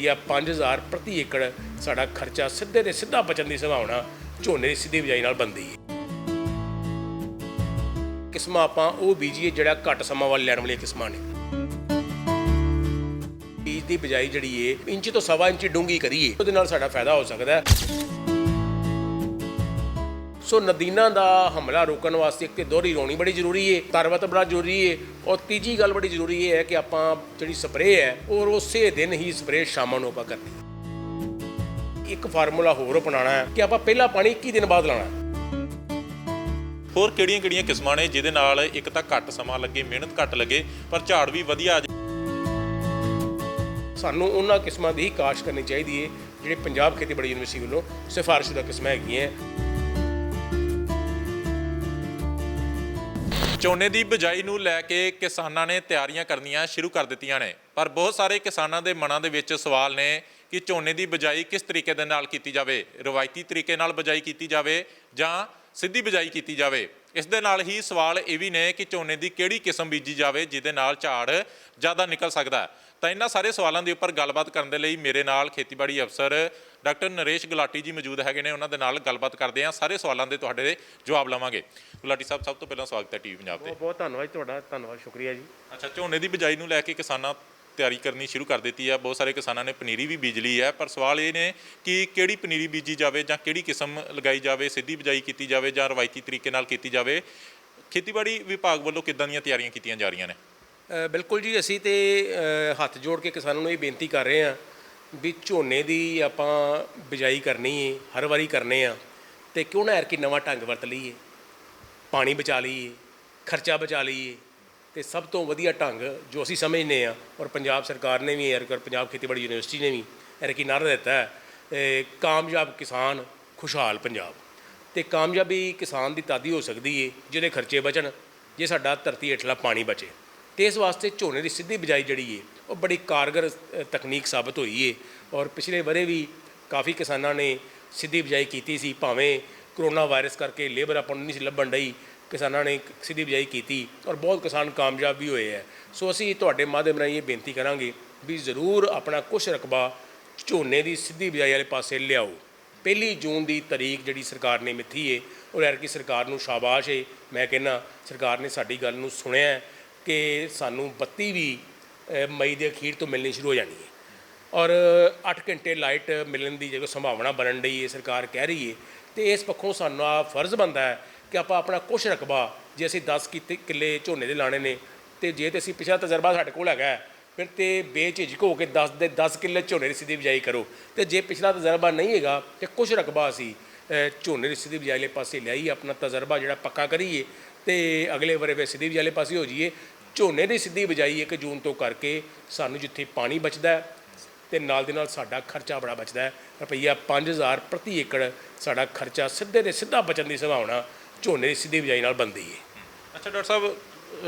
ਰੁਪਈਆ 5000 प्रति एकड़ साडा खर्चा सीधे ते सीधा बचण की संभावना झोने की सीधी बिजाई नाल बनदी है। किस्मां आपां ਉਹ ਬੀਜੀਏ ਜਿਹੜਾ ਘੱਟ ਸਮਾਂ ਵੱਲ ਲੈਣ ਵਾਲੀਆਂ ਕਿਸਮਾਂ ਨੇ। ਬੀਜ ਦੀ ਬਿਜਾਈ ਜਿਹੜੀ ਏ ਇੰਚ ਤੋਂ ਸਵਾ ਇੰਚ ਡੂੰਘੀ ਕਰੀਏ, ਉਹਦੇ ਨਾਲ ਸਾਡਾ ਫਾਇਦਾ ਹੋ ਸਕਦਾ ਹੈ। ਸੋ ਨਦੀਨਾਂ ਦਾ ਹਮਲਾ ਰੋਕਣ ਵਾਸਤੇ ਇੱਕ ਤੇ ਦੋਹਰੀ ਰੋਣੀ ਬੜੀ ਜ਼ਰੂਰੀ ਹੈ, ਤਰਵਤ ਬੜਾ ਜ਼ਰੂਰੀ ਹੈ, ਔਰ ਤੀਜੀ ਗੱਲ ਬੜੀ ਜ਼ਰੂਰੀ ਹੈ ਕਿ ਆਪਾਂ ਜਿਹੜੀ ਸਪਰੇਅ ਹੈ ਔਰ ਉਸੇ ਦਿਨ ਹੀ ਸਪਰੇਅ ਸ਼ਾਮਾਂ ਨੂੰ ਆਪਾਂ ਕਰਨੀ। ਇੱਕ ਫਾਰਮੂਲਾ ਹੋਰ ਅਪਣਾਉਣਾ ਹੈ ਕਿ ਆਪਾਂ ਪਹਿਲਾ ਪਾਣੀ 21 ਦਿਨ ਬਾਅਦ ਲਾਉਣਾ। ਹੋਰ ਕਿਹੜੀਆਂ ਕਿਸਮਾਂ ਨੇ ਜਿਹਦੇ ਨਾਲ ਇੱਕ ਤਾਂ ਘੱਟ ਸਮਾਂ ਲੱਗੇ, ਮਿਹਨਤ ਘੱਟ ਲੱਗੇ, ਪਰ ਝਾੜ ਵੀ ਵਧੀਆ ਆ ਜਾਏ? ਸਾਨੂੰ ਉਹਨਾਂ ਕਿਸਮਾਂ ਦੀ ਹੀ ਕਾਸ਼ ਕਰਨੀ ਚਾਹੀਦੀ ਹੈ ਜਿਹੜੇ ਪੰਜਾਬ ਖੇਤੀਬਾੜੀ ਯੂਨੀਵਰਸਿਟੀ ਵੱਲੋਂ ਸਿਫਾਰਿਸ਼ਸ਼ੁਦਾ ਕਿਸਮਾਂ ਹੈਗੀਆਂ। ਝੋਨੇ ਦੀ ਬਿਜਾਈ ਨੂੰ ਲੈ ਕੇ ਕਿਸਾਨਾਂ ਨੇ ਤਿਆਰੀਆਂ ਕਰਨੀਆਂ ਸ਼ੁਰੂ ਕਰ ਦਿੱਤੀਆਂ ਨੇ, ਪਰ ਬਹੁਤ ਸਾਰੇ ਕਿਸਾਨਾਂ ਦੇ ਮਨਾਂ ਦੇ ਵਿੱਚ ਸਵਾਲ ਨੇ ਕਿ ਝੋਨੇ ਦੀ ਬਿਜਾਈ ਕਿਸ ਤਰੀਕੇ ਦੇ ਨਾਲ ਕੀਤੀ ਜਾਵੇ, ਰਵਾਇਤੀ ਤਰੀਕੇ ਨਾਲ ਬਿਜਾਈ ਕੀਤੀ ਜਾਵੇ ਜਾਂ ਸਿੱਧੀ ਬਿਜਾਈ ਕੀਤੀ ਜਾਵੇ। ਇਸ ਦੇ ਨਾਲ ਹੀ ਸਵਾਲ ਇਹ ਵੀ ਨੇ ਕਿ ਝੋਨੇ ਦੀ ਕਿਹੜੀ ਕਿਸਮ ਬੀਜੀ ਜਾਵੇ ਜਿਹਦੇ ਨਾਲ ਝਾੜ ਜ਼ਿਆਦਾ ਨਿਕਲ ਸਕਦਾ। ਤਾਂ ਇਹਨਾਂ ਸਾਰੇ ਸਵਾਲਾਂ ਦੇ ਉੱਪਰ ਗੱਲਬਾਤ ਕਰਨ ਦੇ ਲਈ ਮੇਰੇ ਨਾਲ ਖੇਤੀਬਾੜੀ ਅਫਸਰ ਡਾਕਟਰ ਨਰੇਸ਼ ਗੁਲਾਟੀ ਜੀ ਮੌਜੂਦ ਹੈਗੇ ਨੇ। ਉਹਨਾਂ ਦੇ ਨਾਲ ਗੱਲਬਾਤ ਕਰਦੇ ਹਾਂ, ਸਾਰੇ ਸਵਾਲਾਂ ਦੇ ਤੁਹਾਡੇ ਜਵਾਬ ਲਵਾਂਗੇ। ਗੁਲਾਟੀ ਸਾਹਿਬ, ਸਭ ਤੋਂ ਪਹਿਲਾਂ ਸਵਾਗਤ ਹੈ ਟੀਵੀ ਪੰਜਾਬ ਤੇ। ਬਹੁਤ ਧੰਨਵਾਦ ਤੁਹਾਡਾ, ਧੰਨਵਾਦ, ਸ਼ੁਕਰੀਆ ਜੀ। ਅੱਛਾ, ਝੋਨੇ ਦੀ ਬਿਜਾਈ ਨੂੰ ਲੈ ਕੇ ਕਿਸਾਨਾਂ ਤਿਆਰੀ ਕਰਨੀ ਸ਼ੁਰੂ ਕਰ ਦਿੱਤੀ ਹੈ। ਬਹੁਤ ਸਾਰੇ ਕਿਸਾਨਾਂ ਨੇ ਪਨੀਰੀ ਵੀ ਬੀਜ ਲਈ ਹੈ, ਪਰ ਸਵਾਲ ਇਹ ਨੇ ਕਿ ਕਿਹੜੀ ਪਨੀਰੀ ਬੀਜੀ ਜਾਵੇ ਜਾਂ ਕਿਹੜੀ ਕਿਸਮ ਲਗਾਈ ਜਾਵੇ, ਸਿੱਧੀ ਬਿਜਾਈ ਕੀਤੀ ਜਾਵੇ ਜਾਂ ਰਵਾਇਤੀ ਤਰੀਕੇ ਨਾਲ ਕੀਤੀ ਜਾਵੇ। ਖੇਤੀਬਾੜੀ ਵਿਭਾਗ ਵੱਲੋਂ ਕਿੱਦਾਂ ਦੀਆਂ ਤਿਆਰੀਆਂ ਕੀਤੀਆਂ ਜਾ ਰਹੀਆਂ ਨੇ? ਬਿਲਕੁਲ ਜੀ, ਅਸੀਂ ਤੇ ਹੱਥ ਜੋੜ ਕੇ ਕਿਸਾਨਾਂ ਨੂੰ ਇਹ ਬੇਨਤੀ ਕਰ ਰਹੇ ਹਾਂ ਵੀ ਝੋਨੇ ਦੀ ਆਪਾਂ ਬਿਜਾਈ ਕਰਨੀ ਹੈ, ਹਰ ਵਾਰੀ ਕਰਨੇ ਆ, ਅਤੇ ਕਿਉਂ ਨਾ ਐਰਕੀ ਨਵਾਂ ਢੰਗ ਵਰਤ ਲਈਏ, ਪਾਣੀ ਬਚਾ ਲਈਏ, ਖਰਚਾ ਬਚਾ ਲਈਏ। ਅਤੇ ਸਭ ਤੋਂ ਵਧੀਆ ਢੰਗ ਜੋ ਅਸੀਂ ਸਮਝਦੇ ਹਾਂ, ਔਰ ਪੰਜਾਬ ਸਰਕਾਰ ਨੇ ਵੀ ਔਰ ਪੰਜਾਬ ਖੇਤੀਬਾੜੀ ਯੂਨੀਵਰਸਿਟੀ ਨੇ ਵੀ ਐਰਕੀ ਨਾਅਰਾ ਦਿੱਤਾ ਹੈ, ਕਾਮਯਾਬ ਕਿਸਾਨ ਖੁਸ਼ਹਾਲ ਪੰਜਾਬ। ਅਤੇ ਕਾਮਯਾਬੀ ਕਿਸਾਨ ਦੀ ਤਦ ਹੀ ਹੋ ਸਕਦੀ ਹੈ ਜਿਹਦੇ ਖਰਚੇ ਬਚਣ, ਜੇ ਸਾਡਾ ਧਰਤੀ ਹੇਠਲਾ ਪਾਣੀ ਬਚੇ। ਅਤੇ ਇਸ ਵਾਸਤੇ ਝੋਨੇ ਦੀ ਸਿੱਧੀ ਬਿਜਾਈ ਜਿਹੜੀ ਹੈ ਉਹ ਬੜੀ ਕਾਰਗਰ ਤਕਨੀਕ ਸਾਬਤ ਹੋਈ ਹੈ, ਔਰ ਪਿਛਲੇ ਵਰੇ ਵੀ ਕਾਫੀ ਕਿਸਾਨਾਂ ਨੇ ਸਿੱਧੀ ਬਿਜਾਈ ਕੀਤੀ ਸੀ। ਭਾਵੇਂ ਕਰੋਨਾ ਵਾਇਰਸ ਕਰਕੇ ਲੇਬਰ ਆਪਾਂ ਨੂੰ ਨਹੀਂ ਸੀ ਲੱਭਣ ਡਈ, ਕਿਸਾਨਾਂ ਨੇ ਸਿੱਧੀ ਬਿਜਾਈ ਕੀਤੀ ਔਰ ਬਹੁਤ ਕਿਸਾਨ ਕਾਮਯਾਬ ਵੀ ਹੋਏ ਹੈ। ਸੋ ਅਸੀਂ ਤੁਹਾਡੇ ਮਾਧਿਅਮ ਰਾਹੀਂ ਇਹ ਬੇਨਤੀ ਕਰਾਂਗੇ ਵੀ ਜ਼ਰੂਰ ਆਪਣਾ ਕੁਛ ਰਕਬਾ ਝੋਨੇ ਦੀ ਸਿੱਧੀ ਬਿਜਾਈ ਵਾਲੇ ਪਾਸੇ ਲਿਆਓ। 1 ਜੂਨ ਦੀ ਤਾਰੀਖ ਜਿਹੜੀ ਸਰਕਾਰ ਨੇ ਮਿੱਥੀ ਹੈ, ਔਰ ਐਰਕੀ ਸਰਕਾਰ ਨੂੰ ਸ਼ਾਬਾਸ਼ ਹੈ। ਮੈਂ ਕਹਿੰਦਾ ਸਰਕਾਰ ਨੇ ਸਾਡੀ ਗੱਲ ਨੂੰ ਸੁਣਿਆ ਕਿ ਸਾਨੂੰ ਬੱਤੀ ਵੀ ਮਈ ਦੇ ਅਖੀਰ ਤੋਂ ਮਿਲਣੀ ਸ਼ੁਰੂ ਹੋ ਜਾਣੀ ਹੈ, ਔਰ 8 ਘੰਟੇ ਲਾਈਟ ਮਿਲਣ ਦੀ ਜਦੋਂ ਸੰਭਾਵਨਾ ਬਣਨ ਡਈ ਹੈ, ਸਰਕਾਰ ਕਹਿ ਰਹੀ ਹੈ। ਅਤੇ ਇਸ ਪੱਖੋਂ ਸਾਨੂੰ ਆ ਫਰਜ਼ ਬਣਦਾ ਹੈ ਕਿ ਆਪਾਂ ਆਪਣਾ ਕੁਛ ਰਕਬਾ, ਜੇ ਅਸੀਂ 10 ਕਿੱਲੇ ਝੋਨੇ ਦੇ ਲਾਣੇ ਨੇ, ਅਤੇ ਜੇ ਤਾਂ ਅਸੀਂ ਪਿਛਲਾ ਤਜਰਬਾ ਸਾਡੇ ਕੋਲ ਹੈਗਾ, ਫਿਰ ਤਾਂ ਬੇਝਿਜਕ ਹੋ ਕੇ 10 ਕਿੱਲੇ ਝੋਨੇ ਦੀ ਸਿੱਧੀ ਬਿਜਾਈ ਕਰੋ। ਅਤੇ ਜੇ ਪਿਛਲਾ ਤਜਰਬਾ ਨਹੀਂ ਹੈਗਾ ਤਾਂ ਕੁਛ ਰਕਬਾ ਅਸੀਂ ਝੋਨੇ ਦੀ ਸਿੱਧੀ ਬਿਜਾਈ ਵਾਲੇ ਪਾਸੇ ਲਿਆਈਏ, ਆਪਣਾ ਤਜਰਬਾ ਜਿਹੜਾ ਪੱਕਾ ਕਰੀਏ, ਅਤੇ ਅਗਲੇ ਵਰੇ ਫਿਰ ਸਿੱਧੀ ਬਿਜਾਈ ਵਾਲੇ ਪਾਸੇ ਹੋ ਜਾਈਏ। ਝੋਨੇ ਦੀ ਸਿੱਧੀ ਬਿਜਾਈ 1 ਜੂਨ ਤੋਂ ਕਰਕੇ ਸਾਨੂੰ ਜਿੱਥੇ ਪਾਣੀ ਬਚਦਾ ਅਤੇ ਨਾਲ ਦੇ ਨਾਲ ਸਾਡਾ ਖਰਚਾ ਬੜਾ ਬਚਦਾ ਹੈ। ਰੁਪਈਆ 5000 ਪ੍ਰਤੀ ਏਕੜ ਸਾਡਾ ਖਰਚਾ ਸਿੱਧੇ ਤੇ ਸਿੱਧਾ ਬਚਣ ਦੀ ਸੰਭਾਵਨਾ ਝੋਨੇ ਦੀ ਸਿੱਧੀ ਬਿਜਾਈ ਨਾਲ ਬਣਦੀ ਹੈ। ਅੱਛਾ ਡਾਕਟਰ ਸਾਹਿਬ,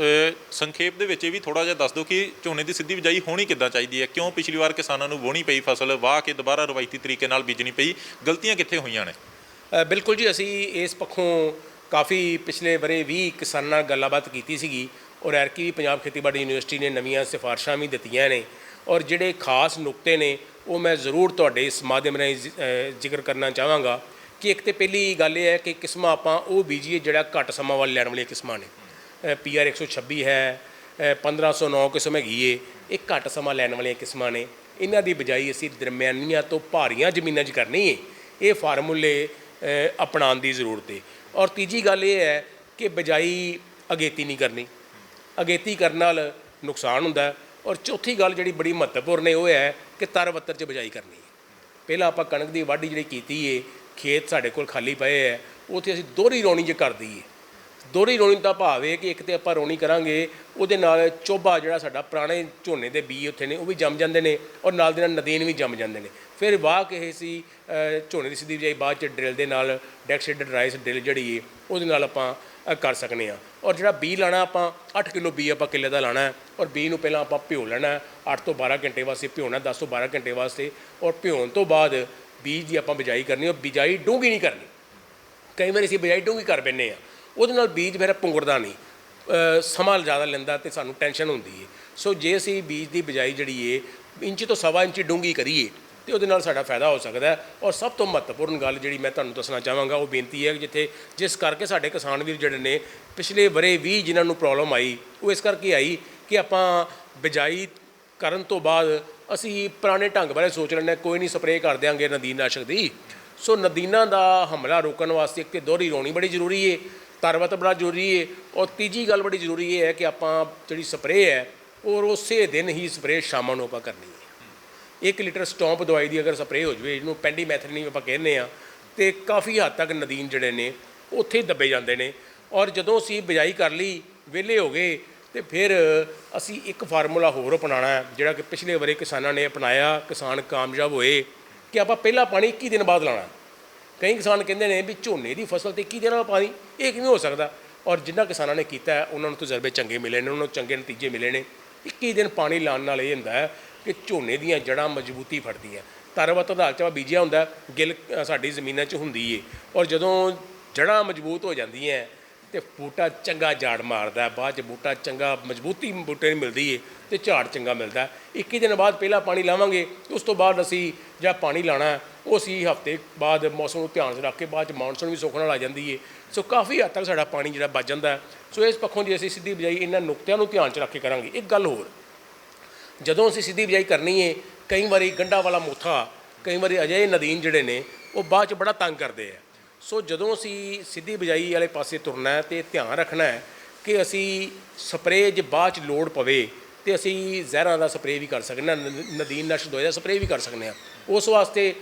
ਸੰਖੇਪ ਦੇ ਵਿੱਚ ਇਹ ਵੀ ਥੋੜ੍ਹਾ ਜਿਹਾ ਦੱਸ ਦਿਓ ਕਿ ਝੋਨੇ ਦੀ ਸਿੱਧੀ ਬਿਜਾਈ ਹੋਣੀ ਕਿੱਦਾਂ ਚਾਹੀਦੀ ਹੈ? ਕਿਉਂ ਪਿਛਲੀ ਵਾਰ ਕਿਸਾਨਾਂ ਨੂੰ ਵਾਹੁਣੀ ਪਈ ਫਸਲ, ਵਾਹ ਕੇ ਦੁਬਾਰਾ ਰਵਾਇਤੀ ਤਰੀਕੇ ਨਾਲ ਬੀਜਣੀ ਪਈ? ਗਲਤੀਆਂ ਕਿੱਥੇ ਹੋਈਆਂ ਨੇ? ਬਿਲਕੁਲ ਜੀ, ਅਸੀਂ ਇਸ ਪੱਖੋਂ ਕਾਫੀ ਪਿਛਲੇ ਵਰੇ ਵੀ ਕਿਸਾਨਾਂ ਨਾਲ ਗੱਲਬਾਤ ਕੀਤੀ ਸੀਗੀ, ਔਰ ਐਰਕੀ ਵੀ ਪੰਜਾਬ ਖੇਤੀਬਾੜੀ ਯੂਨੀਵਰਸਿਟੀ ਨੇ ਨਵੀਆਂ ਸਿਫਾਰਿਸ਼ਾਂ ਵੀ ਦਿੱਤੀਆਂ ਨੇ, ਔਰ ਜਿਹੜੇ ਖਾਸ ਨੁਕਤੇ ਨੇ ਉਹ ਮੈਂ ਜ਼ਰੂਰ ਤੁਹਾਡੇ ਇਸ ਮਾਧਿਅਮ ਰਾਹੀਂ ਜ਼ਿਕਰ ਕਰਨਾ ਚਾਹਾਂਗਾ। ਕਿ ਇੱਕ ਤਾਂ ਪਹਿਲੀ ਗੱਲ ਇਹ ਹੈ ਕਿ ਕਿਸਮਾਂ ਆਪਾਂ ਉਹ ਬੀਜੀਏ ਜਿਹੜਾ ਘੱਟ ਸਮਾਂ ਵੱਲ ਲੈਣ ਵਾਲੀਆਂ ਕਿਸਮਾਂ ਨੇ। PR 126 ਹੈ, 1509 ਕਿਸਮ ਹੈਗੀ ਏ, ਇਹ ਘੱਟ ਸਮਾਂ ਲੈਣ ਵਾਲੀਆਂ ਕਿਸਮਾਂ ਨੇ। ਇਹਨਾਂ ਦੀ ਬਿਜਾਈ ਅਸੀਂ ਦਰਮਿਆਨੀਆਂ ਤੋਂ ਭਾਰੀਆਂ ਜ਼ਮੀਨਾਂ 'ਚ ਕਰਨੀ ਹੈ। ਇਹ ਫਾਰਮੂਲੇ ਅਪਣਾਉਣ ਦੀ ਜ਼ਰੂਰਤ ਹੈ। ਔਰ ਤੀਜੀ ਗੱਲ ਇਹ ਹੈ ਕਿ ਬਿਜਾਈ ਅਗੇਤੀ ਨਹੀਂ ਕਰਨੀ, ਅਗੇਤੀ ਕਰਨ ਨਾਲ ਨੁਕਸਾਨ ਹੁੰਦਾ। ਔਰ ਚੌਥੀ ਗੱਲ ਜਿਹੜੀ ਬੜੀ ਮਹੱਤਵਪੂਰਨ ਹੈ ਉਹ ਹੈ ਕਿ ਤਰ ਵੱਤਰ 'ਚ ਬਿਜਾਈ ਕਰਨੀ ਹੈ। ਪਹਿਲਾਂ ਆਪਾਂ ਕਣਕ ਦੀ ਵਾਢੀ ਜਿਹੜੀ ਕੀਤੀ ਹੈ, ਖੇਤ ਸਾਡੇ ਕੋਲ ਖਾਲੀ ਪਏ ਹੈ, ਉੱਥੇ ਅਸੀਂ ਦੋਹਰੀ ਰੌਣੀ ਜੇ ਕਰ ਦਈਏ। ਦੋਹਰੀ ਰੌਣੀ ਦਾ ਭਾਵ ਹੈ ਕਿ ਇੱਕ ਤਾਂ ਆਪਾਂ ਰੌਣੀ ਕਰਾਂਗੇ, ਉਹਦੇ ਨਾਲ ਚੋਭਾ ਜਿਹੜਾ ਸਾਡਾ ਪੁਰਾਣੇ ਝੋਨੇ ਦੇ ਬੀਜ ਉੱਥੇ ਨੇ ਉਹ ਵੀ ਜੰਮ ਜਾਂਦੇ ਨੇ, ਔਰ ਨਾਲ ਦੇ ਨਾਲ ਨਦੀਨ ਵੀ ਜੰਮ ਜਾਂਦੇ ਨੇ। ਫਿਰ ਵਾਹ ਕੇ ਅਸੀਂ ਝੋਨੇ ਦੀ ਸਿੱਧੀ ਬਿਜਾਈ ਬਾਅਦ 'ਚ ਡਰਿਲ ਦੇ ਨਾਲ, ਡੈਕਸੀਡਡ ਰਾਈਸ ਡਰਿਲ ਜਿਹੜੀ ਹੈ ਉਹਦੇ ਨਾਲ ਆਪਾਂ ਕਰ ਸਕਦੇ ਹਾਂ। ਔਰ ਜਿਹੜਾ ਬੀਜ ਲਾਣਾ, ਆਪਾਂ 8 ਕਿਲੋ ਬੀਜ ਆਪਾਂ ਕਿੱਲੇ ਦਾ ਲਾਣਾ, ਔਰ ਬੀਜ ਨੂੰ ਪਹਿਲਾਂ ਆਪਾਂ ਭਿਓ ਲੈਣਾ 8 ਤੋਂ 12 ਘੰਟੇ ਵਾਸਤੇ ਭਿਓਣਾ, 10 ਤੋਂ 12 ਘੰਟੇ ਵਾਸਤੇ। ਔਰ ਭਿਉਣ ਤੋਂ ਬਾਅਦ ਬੀਜ ਦੀ ਆਪਾਂ ਬਿਜਾਈ ਕਰਨੀ, ਔਰ ਬਿਜਾਈ ਡੂੰਘੀ ਨਹੀਂ ਕਰਨੀ। ਕਈ ਵਾਰੀ ਅਸੀਂ ਬਿਜਾਈ ਡੂੰਘੀ ਕਰ ਪੈਂਦੇ ਹਾਂ, ਉਹਦੇ ਨਾਲ ਬੀਜ ਫਿਰ ਪੁੰਗਰਦਾ ਨਹੀਂ, ਸਮਾਂ ਜ਼ਿਆਦਾ ਲੈਂਦਾ ਅਤੇ ਸਾਨੂੰ ਟੈਨਸ਼ਨ ਹੁੰਦੀ ਹੈ। ਸੋ ਜੇ ਅਸੀਂ ਬੀਜ ਦੀ ਬਿਜਾਈ ਜਿਹੜੀ ਹੈ ਇੰਚ ਤੋਂ ਸਵਾ ਇੰਚ ਡੂੰਘੀ ਕਰੀਏ ਤੇ ਉਹਦੇ ਨਾਲ ਸਾਡਾ ਫਾਇਦਾ ਹੋ ਸਕਦਾ ਹੈ। ਔਰ ਸਭ ਤੋਂ ਮਹੱਤਵਪੂਰਨ ਗੱਲ ਜਿਹੜੀ ਮੈਂ ਤੁਹਾਨੂੰ ਦੱਸਣਾ ਚਾਹਾਂਗਾ ਉਹ ਬੇਨਤੀ ਹੈ ਕਿ ਜਿਸ ਕਰਕੇ ਸਾਡੇ ਕਿਸਾਨ ਵੀਰ ਜਿਹੜੇ ਨੇ ਪਿਛਲੇ ਵਰੇ ਵੀ ਜਿਨ੍ਹਾਂ ਨੂੰ ਪ੍ਰੋਬਲਮ ਆਈ ਉਹ ਇਸ ਕਰਕੇ ਆਈ ਕਿ ਆਪਾਂ ਬਿਜਾਈ ਕਰਨ ਤੋਂ ਬਾਅਦ ਅਸੀਂ ਪੁਰਾਣੇ ਢੰਗ ਬਾਰੇ ਸੋਚ ਲੈਂਦੇ ਕੋਈ ਨਹੀਂ ਸਪਰੇਅ ਕਰ ਦਿਆਂਗੇ ਨਦੀਨਨਾਸ਼ਕ ਦੀ। ਸੋ ਨਦੀਨਾਂ ਦਾ ਹਮਲਾ ਰੋਕਣ ਵਾਸਤੇ ਇੱਕ ਤਾਂ ਦੋਹਰੀ ਰੋਣੀ ਬੜੀ ਜ਼ਰੂਰੀ ਹੈ, ਤਰਬਤ ਬੜਾ ਜ਼ਰੂਰੀ ਹੈ, ਔਰ ਤੀਜੀ ਗੱਲ ਬੜੀ ਜ਼ਰੂਰੀ ਇਹ ਹੈ ਕਿ ਆਪਾਂ ਜਿਹੜੀ ਸਪਰੇਅ ਹੈ ਔਰ ਉਸੇ ਦਿਨ ਹੀ ਸਪਰੇਅ ਸ਼ਾਮਾਂ ਨੂੰ ਆਪਾਂ ਕਰਨੀ ਹੈ। 1 ਲੀਟਰ ਸਟੌਂਪ ਦਵਾਈ ਦੀ ਅਗਰ ਸਪਰੇਅ ਹੋ ਜਾਵੇ, ਜਿਹਨੂੰ ਪੈਂਡੀਮੈਥਲਿਨ ਆਪਾਂ ਕਹਿੰਦੇ ਆ, ਤੇ ਕਾਫੀ ਹੱਦ ਤੱਕ ਨਦੀਨ ਜਿਹੜੇ ਨੇ ਉੱਥੇ ਹੀ ਦੱਬੇ ਜਾਂਦੇ ਨੇ। ਔਰ ਜਦੋਂ ਅਸੀਂ ਬਿਜਾਈ ਕਰ ਲਈ ਵਿਹਲੇ ਹੋ ਗਏ ਤੇ ਫਿਰ ਅਸੀਂ ਇੱਕ ਫਾਰਮੂਲਾ ਹੋਰ ਅਪਣਾਉਣਾ ਹੈ ਜਿਹੜਾ ਕਿ ਪਿਛਲੇ ਵਰੇ ਕਿਸਾਨਾਂ ਨੇ ਅਪਣਾਇਆ, ਕਿਸਾਨ ਕਾਮਯਾਬ ਹੋਏ, ਕਿ ਆਪਾਂ ਪਹਿਲਾ ਪਾਣੀ 21 ਦਿਨ ਬਾਅਦ ਲਾਉਣਾ। ਕਈ ਕਿਸਾਨ ਕਹਿੰਦੇ ਨੇ ਵੀ ਝੋਨੇ ਦੀ ਫਸਲ ਤੇ 21 ਦਿਨਾਂ ਬਾਅਦ ਪਾਣੀ, ਇਹ ਕਿਵੇਂ ਹੋ ਸਕਦਾ? ਔਰ ਜਿਨ੍ਹਾਂ ਕਿਸਾਨਾਂ ਨੇ ਕੀਤਾ ਉਹਨਾਂ ਨੂੰ ਤਜਰਬੇ ਚੰਗੇ ਮਿਲੇ ਨੇ, ਉਹਨਾਂ ਨੂੰ ਚੰਗੇ ਨਤੀਜੇ ਮਿਲੇ ਨੇ। 21 ਦਿਨ ਪਾਣੀ ਲਾਉਣ ਨਾਲ ਇਹ ਹੁੰਦਾ ਹੈ ਕਿ ਝੋਨੇ ਦੀਆਂ ਜੜ੍ਹਾਂ ਮਜ਼ਬੂਤੀ ਫੜਦੀਆਂ। ਤਰਬਤ ਆਧਾਰ 'ਚ ਬੀਜਿਆ ਹੁੰਦਾ, ਗਿੱਲ ਸਾਡੀ ਜ਼ਮੀਨਾਂ 'ਚ ਹੁੰਦੀ ਏ, ਔਰ ਜਦੋਂ ਜੜ੍ਹਾਂ ਮਜ਼ਬੂਤ ਹੋ ਜਾਂਦੀਆਂ ਤੇ ਬੂਟਾ ਚੰਗਾ ਝਾੜ ਮਾਰਦਾ, ਬਾਅਦ 'ਚ ਬੂਟਾ ਚੰਗਾ ਮਜ਼ਬੂਤੀ ਬੂਟੇ ਨੂੰ ਮਿਲਦੀ ਏ ਤੇ ਝਾੜ ਚੰਗਾ ਮਿਲਦਾ। 21 ਦਿਨ ਬਾਅਦ ਪਹਿਲਾਂ ਪਾਣੀ ਲਾਵਾਂਗੇ, ਉਸ ਤੋਂ ਬਾਅਦ ਅਸੀਂ ਜਿਹੜਾ ਪਾਣੀ ਲਾਉਣਾ ਉਹ ਅਸੀਂ ਹਫ਼ਤੇ ਬਾਅਦ ਮੌਸਮ ਨੂੰ ਧਿਆਨ 'ਚ ਰੱਖ ਕੇ ਬਾਅਦ 'ਚ ਮਾਨਸੂਨ ਵੀ ਸੁੱਕਣ ਨਾਲ ਆ ਜਾਂਦੀ ਏ। ਸੋ ਕਾਫੀ ਹੱਦ ਤੱਕ ਸਾਡਾ ਪਾਣੀ ਜਿਹੜਾ ਬਚ ਜਾਂਦਾ। ਸੋ ਇਸ ਪੱਖੋਂ ਜੇ ਅਸੀਂ ਸਿੱਧੀ ਬਿਜਾਈ ਇਹਨਾਂ ਨੁਕਤਿਆਂ ਨੂੰ ਧਿਆਨ 'ਚ ਰੱਖ ਕੇ ਕਰਾਂਗੇ। ਇੱਕ ਗੱਲ ਹੋਰ, ਜਦੋਂ ਅਸੀਂ ਸਿੱਧੀ ਬਿਜਾਈ ਕਰਨੀ ਹੈ, ਕਈ ਵਾਰੀ ਗੰਢਾਂ ਵਾਲਾ ਮੋਥਾ, ਕਈ ਵਾਰੀ ਅਜਿਹੇ ਨਦੀਨ ਜਿਹੜੇ ਨੇ ਉਹ ਬਾਅਦ 'ਚ ਬੜਾ ਤੰਗ ਕਰਦੇ ਆ। ਸੋ ਜਦੋਂ ਅਸੀਂ ਸਿੱਧੀ ਬਿਜਾਈ ਵਾਲੇ ਪਾਸੇ ਤੁਰਨਾ ਹੈ ਤੇ ਧਿਆਨ ਰੱਖਣਾ ਹੈ ਕਿ ਅਸੀਂ ਸਪਰੇਅ ਜੇ ਬਾਅਦ 'ਚ ਲੋੜ ਪਵੇ ਤੇ ਅਸੀਂ ਜ਼ਹਿਰਾਂ ਦਾ ਸਪਰੇਅ ਵੀ ਕਰ ਸਕਦੇ ਹਾਂ, ਨਦੀਨਨਾਸ਼ਕ ਦਵਾਈ ਦਾ ਸਪਰੇਅ ਵੀ ਕਰ ਸਕਦੇ ਹਾਂ। ਉਸ ਵਾਸਤੇ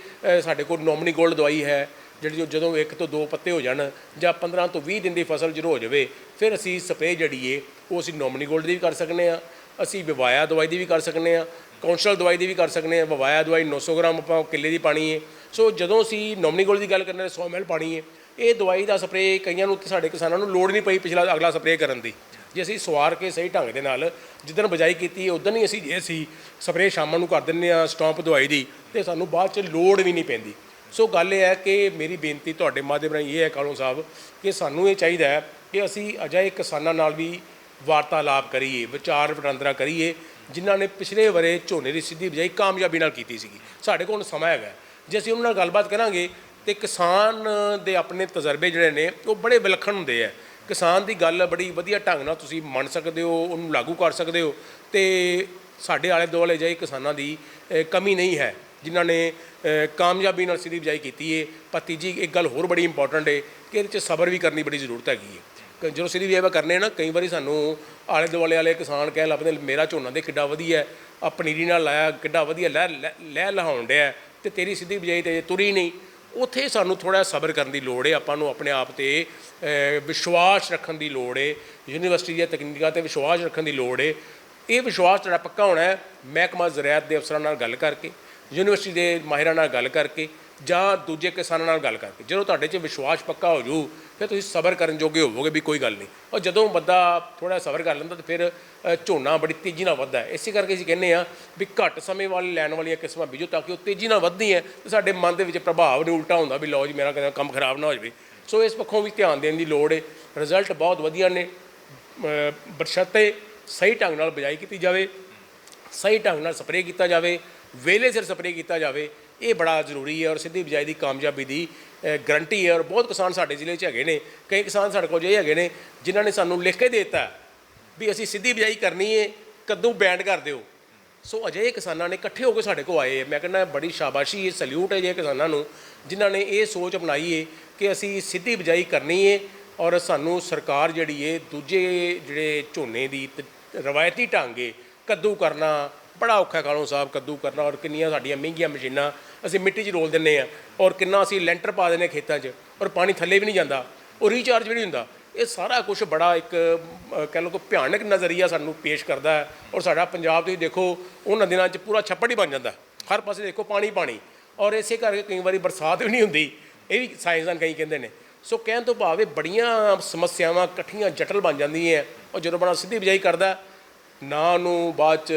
ਸਾਡੇ ਕੋਲ ਨੋਮਨੀ ਗੋਲਡ ਦਵਾਈ ਹੈ ਜਿਹੜੀ ਜਦੋਂ 1 ਤੋਂ 2 ਪੱਤੇ ਹੋ ਜਾਣ ਜਾਂ 15 ਤੋਂ 20 ਦਿਨ ਦੀ ਫਸਲ ਜਦੋਂ ਹੋ ਜਾਵੇ, ਫਿਰ ਅਸੀਂ ਸਪਰੇਅ ਜਿਹੜੀ ਏ ਉਹ ਅਸੀਂ ਨੋਮਨੀ ਗੋਲਡ ਦੀ ਵੀ ਕਰ ਸਕਦੇ ਹਾਂ, ਅਸੀਂ ਵਿਵਾਇਆ ਦਵਾਈ ਦੀ ਵੀ ਕਰ ਸਕਦੇ ਹਾਂ, ਕੌਂਸਲ ਦਵਾਈ ਦੀ ਵੀ ਕਰ ਸਕਦੇ ਹਾਂ। ਵਿਵਾਇਆ ਦਵਾਈ 900 ਗ੍ਰਾਮ ਆਪਾਂ ਕਿੱਲੇ ਦੀ ਪਾਣੀ ਹੈ। ਸੋ ਜਦੋਂ ਅਸੀਂ ਨੋਮਨੀ ਗੋਲਡ ਦੀ ਗੱਲ ਕਰਨੇ 100 ml ਪਾਣੀ ਹੈ। ਇਹ ਦਵਾਈ ਦਾ ਸਪਰੇਅ ਕਈਆਂ ਨੂੰ ਸਾਡੇ ਕਿਸਾਨਾਂ ਨੂੰ ਲੋੜ ਨਹੀਂ ਪਈ ਅਗਲਾ ਸਪਰੇਅ ਕਰਨ ਦੀ। ਜੇ ਅਸੀਂ ਸਵਾਰ ਕੇ ਸਹੀ ਢੰਗ ਦੇ ਨਾਲ ਜਿੱਦਣ ਬਿਜਾਈ ਕੀਤੀ ਉਦੋਂ ਹੀ ਅਸੀਂ ਸਪਰੇਅ ਸ਼ਾਮਾਂ ਨੂੰ ਕਰ ਦਿੰਦੇ ਹਾਂ ਸਟੌਂਪ ਦਵਾਈ ਦੀ, ਤੇ ਸਾਨੂੰ ਬਾਅਦ 'ਚ ਲੋੜ ਵੀ ਨਹੀਂ ਪੈਂਦੀ। ਸੋ ਗੱਲ ਇਹ ਹੈ ਕਿ ਮੇਰੀ ਬੇਨਤੀ ਤੁਹਾਡੇ ਮਾਧਿਅਮ ਰਾਹੀਂ ਇਹ ਹੈ ਕਾਲੂ ਸਾਹਿਬ ਕਿ ਸਾਨੂੰ ਇਹ ਚਾਹੀਦਾ ਹੈ ਕਿ ਅਸੀਂ ਅਜਿਹੇ ਕਿਸਾਨਾਂ ਨਾਲ ਵੀ ਵਾਰਤਾਲਾਪ ਕਰੀਏ, ਵਿਚਾਰ ਵਟਾਂਦਰਾ ਕਰੀਏ ਜਿਨ੍ਹਾਂ ਨੇ ਪਿਛਲੇ ਵਰੇ ਝੋਨੇ ਦੀ ਸਿੱਧੀ ਬਿਜਾਈ ਕਾਮਯਾਬੀ ਨਾਲ ਕੀਤੀ ਸੀਗੀ। ਸਾਡੇ ਕੋਲ ਸਮਾਂ ਹੈਗਾ, ਜੇ ਅਸੀਂ ਉਹਨਾਂ ਨਾਲ ਗੱਲਬਾਤ ਕਰਾਂਗੇ ਤੇ ਕਿਸਾਨ ਦੇ ਆਪਣੇ ਤਜਰਬੇ ਜਿਹੜੇ ਨੇ ਉਹ ਬੜੇ ਵਿਲੱਖਣ ਹੁੰਦੇ ਆ। ਕਿਸਾਨ ਦੀ ਗੱਲ ਬੜੀ ਵਧੀਆ ਢੰਗ ਨਾਲ ਤੁਸੀਂ ਮੰਨ ਸਕਦੇ ਹੋ, ਉਹਨੂੰ ਲਾਗੂ ਕਰ ਸਕਦੇ ਹੋ। ਤੇ ਸਾਡੇ ਆਲੇ ਦੁਆਲੇ ਅਜਿਹੇ ਕਿਸਾਨਾਂ ਦੀ ਕਮੀ ਨਹੀਂ ਹੈ ਜਿਨ੍ਹਾਂ ਨੇ ਕਾਮਯਾਬੀ ਨਾਲ ਸਿੱਧੀ ਬਿਜਾਈ ਕੀਤੀ ਹੈ। ਪਰ ਤੀਜੀ ਇੱਕ ਗੱਲ ਹੋਰ ਬੜੀ ਇੰਪੋਰਟੈਂਟ ਹੈ ਕਿ ਇਹਦੇ 'ਚ ਸਬਰ ਵੀ ਕਰਨੀ ਬੜੀ ਜ਼ਰੂਰਤ ਹੈਗੀ ਹੈ। ਜਦੋਂ ਸਿੱਧੀ ਬਿਜਾਈ ਕਰਨੇ ਨਾ, ਕਈ ਵਾਰੀ ਸਾਨੂੰ ਆਲੇ ਦੁਆਲੇ ਵਾਲੇ ਕਿਸਾਨ ਕਹਿ ਲੱਭਦੇ ਮੇਰਾ ਝੋਨਾ ਦੇ ਕਿੱਡਾ ਵਧੀਆ, ਆ ਪਨੀਰੀ ਨਾਲ ਲਾਇਆ ਕਿੱਡਾ ਵਧੀਆ ਲੈ ਲਹਾਉਣ ਡਿਆ, ਤੇ ਤੇਰੀ ਸਿੱਧੀ ਬਿਜਾਈ ਤੇ ਤੁਰੀ ਨਹੀਂ। ਉੱਥੇ ਸਾਨੂੰ ਥੋੜ੍ਹਾ ਸਬਰ ਕਰਨ ਦੀ ਲੋੜ ਹੈ। ਆਪਾਂ ਨੂੰ ਆਪਣੇ ਆਪ 'ਤੇ ਵਿਸ਼ਵਾਸ ਰੱਖਣ ਦੀ ਲੋੜ ਹੈ, ਯੂਨੀਵਰਸਿਟੀ ਦੀਆਂ ਤਕਨੀਕਾਂ 'ਤੇ ਵਿਸ਼ਵਾਸ ਰੱਖਣ ਦੀ ਲੋੜ ਹੈ। ਇਹ ਵਿਸ਼ਵਾਸ ਜਿਹੜਾ ਪੱਕਾ ਹੋਣਾ ਹੈ ਮਹਿਕਮਾ ਜ਼ਰਾਅਤ ਦੇ ਅਫਸਰਾਂ ਨਾਲ ਗੱਲ ਕਰਕੇ, ਯੂਨੀਵਰਸਿਟੀ ਦੇ ਮਾਹਿਰਾਂ ਨਾਲ ਗੱਲ ਕਰਕੇ ਜਾਂ ਦੂਜੇ ਕਿਸਾਨਾਂ ਨਾਲ ਗੱਲ ਕਰਕੇ। ਜਦੋਂ ਤੁਹਾਡੇ 'ਚ ਵਿਸ਼ਵਾਸ ਪੱਕਾ ਹੋ ਜੂ ਫਿਰ ਤੁਸੀਂ ਸਬਰ ਕਰਨ ਜੋਗੇ ਹੋਵੋਗੇ ਵੀ ਕੋਈ ਗੱਲ ਨਹੀਂ। ਔਰ ਜਦੋਂ ਬੰਦਾ ਥੋੜ੍ਹਾ ਸਬਰ ਕਰ ਲੈਂਦਾ ਤਾਂ ਫਿਰ ਝੋਨਾ ਬੜੀ ਤੇਜ਼ੀ ਨਾਲ ਵੱਧਦਾ ਹੈ। ਇਸੇ ਕਰਕੇ ਅਸੀਂ ਕਹਿੰਦੇ ਹਾਂ ਵੀ ਘੱਟ ਸਮੇਂ ਵਾਲੇ ਲੈਣ ਵਾਲੀਆਂ ਕਿਸਮਾਂ ਬੀਜੋ ਤਾਂ ਕਿ ਉਹ ਤੇਜ਼ੀ ਨਾਲ ਵੱਧਦੀਆਂ ਅਤੇ ਸਾਡੇ ਮਨ ਦੇ ਵਿੱਚ ਪ੍ਰਭਾਵ ਨਹੀਂ ਉਲਟਾ ਹੁੰਦਾ ਵੀ ਲਓ ਜੀ ਮੇਰਾ ਕਹਿੰਦਾ ਕੰਮ ਖਰਾਬ ਨਾ ਹੋ ਜਾਵੇ। ਸੋ ਇਸ ਪੱਖੋਂ ਵੀ ਧਿਆਨ ਦੇਣ ਦੀ ਲੋੜ ਹੈ। ਰਿਜ਼ਲਟ ਬਹੁਤ ਵਧੀਆ ਨੇ, ਬਸ਼ਰਤੇ ਸਹੀ ਢੰਗ ਨਾਲ ਬਿਜਾਈ ਕੀਤੀ ਜਾਵੇ, ਸਹੀ ਢੰਗ ਨਾਲ ਸਪਰੇਅ ਕੀਤਾ ਜਾਵੇ, ਵੇਲੇ ਸਿਰ ਸਪਰੇਅ ਕੀਤਾ ਜਾਵੇ। ਇਹ ਬੜਾ ਜ਼ਰੂਰੀ ਹੈ ਔਰ ਸਿੱਧੀ ਬਿਜਾਈ ਦੀ ਕਾਮਯਾਬੀ ਦੀ ਗਰੰਟੀ ਹੈ। ਔਰ ਬਹੁਤ ਕਿਸਾਨ ਸਾਡੇ ਜ਼ਿਲ੍ਹੇ 'ਚ ਹੈਗੇ ਨੇ, ਕਈ ਕਿਸਾਨ ਸਾਡੇ ਕੋਲ ਅਜਿਹੇ ਹੈਗੇ ਨੇ ਜਿਨ੍ਹਾਂ ਨੇ ਸਾਨੂੰ ਲਿਖ ਕੇ ਦੇ ਦਿੱਤਾ ਵੀ ਅਸੀਂ ਸਿੱਧੀ ਬਿਜਾਈ ਕਰਨੀ ਹੈ, ਕਦੋਂ ਬੈਂਡ ਕਰ ਦਿਓ। ਸੋ ਅਜਿਹੇ ਕਿਸਾਨਾਂ ਨੇ ਇਕੱਠੇ ਹੋ ਕੇ ਸਾਡੇ ਕੋਲ ਆਏ। ਮੈਂ ਕਹਿੰਦਾ ਬੜੀ ਸ਼ਾਬਾਸ਼ੀ ਹੈ, ਸੈਲਿਊਟ ਹੈ ਅਜਿਹੇ ਕਿਸਾਨਾਂ ਨੂੰ ਜਿਨ੍ਹਾਂ ਨੇ ਇਹ ਸੋਚ ਅਪਣਾਈ ਹੈ ਕਿ ਅਸੀਂ ਸਿੱਧੀ ਬਿਜਾਈ ਕਰਨੀ ਹੈ। ਔਰ ਸਾਨੂੰ ਸਰਕਾਰ ਜਿਹੜੀ ਹੈ ਦੂਜੇ ਜਿਹੜੇ ਝੋਨੇ ਦੀ ਰਵਾਇਤੀ ਢੰਗ ਹੈ ਕੱਦੂ ਕਰਨਾ ਬੜਾ ਔਖਾ ਕਾਲੋਂ ਸਾਹਿਬ, ਕੱਦੂ ਕਰਨਾ। ਔਰ ਕਿੰਨੀਆਂ ਸਾਡੀਆਂ ਮਹਿੰਗੀਆਂ ਮਸ਼ੀਨਾਂ ਅਸੀਂ ਮਿੱਟੀ 'ਚ ਰੋਲ ਦਿੰਦੇ ਹਾਂ, ਔਰ ਕਿੰਨਾ ਅਸੀਂ ਲੈਂਟਰ ਪਾ ਦਿੰਦੇ ਖੇਤਾਂ 'ਚ, ਔਰ ਪਾਣੀ ਥੱਲੇ ਵੀ ਨਹੀਂ ਜਾਂਦਾ, ਉਹ ਰੀਚਾਰਜ ਵੀ ਨਹੀਂ ਹੁੰਦਾ। ਇਹ ਸਾਰਾ ਕੁਛ ਬੜਾ ਇੱਕ ਕਹਿ ਲਓ ਕਿ ਭਿਆਨਕ ਨਜ਼ਰੀਆ ਸਾਨੂੰ ਪੇਸ਼ ਕਰਦਾ ਹੈ। ਔਰ ਸਾਡਾ ਪੰਜਾਬ ਤੁਸੀਂ ਦੇਖੋ ਉਹਨਾਂ ਦਿਨਾਂ 'ਚ ਪੂਰਾ ਛੱਪੜ ਹੀ ਬਣ ਜਾਂਦਾ, ਹਰ ਪਾਸੇ ਦੇਖੋ ਪਾਣੀ ਪਾਣੀ। ਔਰ ਇਸੇ ਕਰਕੇ ਕਈ ਵਾਰੀ ਬਰਸਾਤ ਵੀ ਨਹੀਂ ਹੁੰਦੀ, ਇਹ ਵੀ ਸਾਇੰਸਦਾਨ ਕਈ ਕਹਿੰਦੇ ਨੇ। ਸੋ ਕਹਿਣ ਤੋਂ ਭਾਵ ਇਹ ਬੜੀਆਂ ਸਮੱਸਿਆਵਾਂ ਇਕੱਠੀਆਂ ਜਟਲ ਬਣ ਜਾਂਦੀਆਂ। ਔਰ ਜਦੋਂ ਬੰਦਾ ਸਿੱਧੀ ਬਿਜਾਈ ਕਰਦਾ ਨਾ ਉਹਨੂੰ ਬਾਅਦ 'ਚ